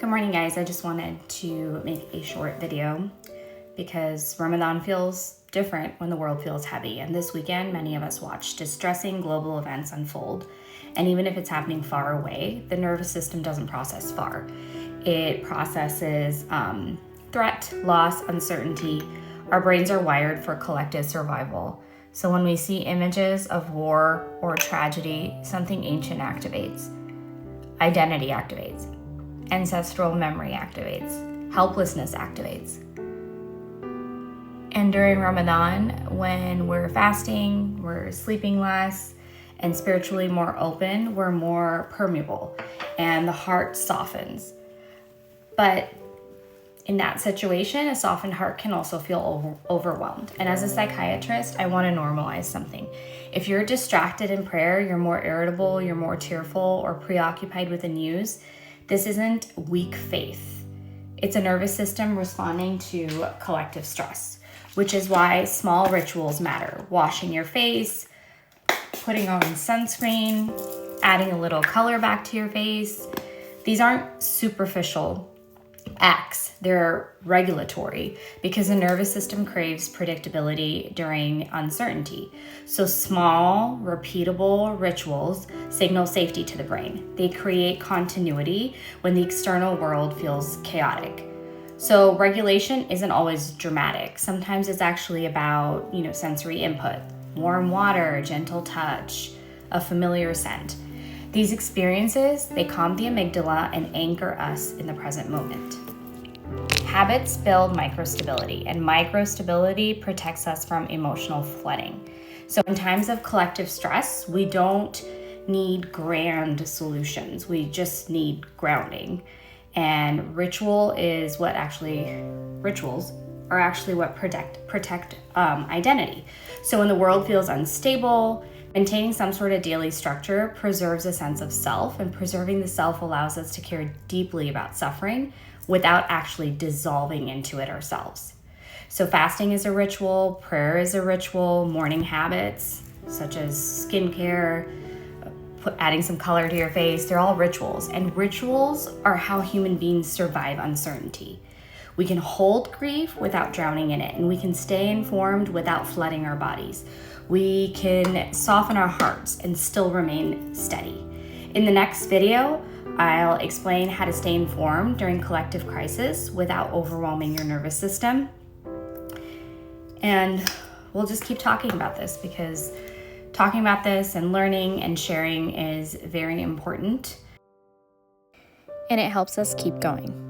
Good morning, guys. I just wanted to make a short video because Ramadan feels different when the world feels heavy. And this weekend, many of us watched distressing global events unfold. And even if it's happening far away, the nervous system doesn't process far. It processes threat, loss, uncertainty. Our brains are wired for collective survival. So when we see images of war or tragedy, something ancient activates. Identity activates. Ancestral memory activates. Helplessness activates. And during Ramadan, when we're fasting, we're sleeping less, and spiritually more open, we're more permeable, and the heart softens. But in that situation, a softened heart can also feel overwhelmed. And as a psychiatrist, I want to normalize something. If you're distracted in prayer, you're more irritable, you're more tearful, or preoccupied with the news, this isn't weak faith. It's a nervous system responding to collective stress, which is why small rituals matter. Washing your face, putting on sunscreen, adding a little color back to your face. These aren't superficial acts, they're regulatory because the nervous system craves predictability during uncertainty. So small, repeatable rituals signal safety to the brain. They create continuity when the external world feels chaotic. So regulation isn't always dramatic. Sometimes it's actually about, sensory input, warm water, gentle touch, a familiar scent. These experiences, they calm the amygdala and anchor us in the present moment. Habits build microstability, and microstability protects us from emotional flooding. So in times of collective stress, we don't need grand solutions. We just need grounding. And rituals are actually what protect identity. So when the world feels unstable, maintaining some sort of daily structure preserves a sense of self, and preserving the self allows us to care deeply about suffering without actually dissolving into it ourselves. So fasting is a ritual, prayer is a ritual, morning habits such as skincare, adding some color to your face, they're all rituals. And rituals are how human beings survive uncertainty. We can hold grief without drowning in it, and we can stay informed without flooding our bodies. We can soften our hearts and still remain steady. In the next video, I'll explain how to stay informed during collective crisis without overwhelming your nervous system. And we'll just keep talking about this because talking about this and learning and sharing is very important. And it helps us keep going.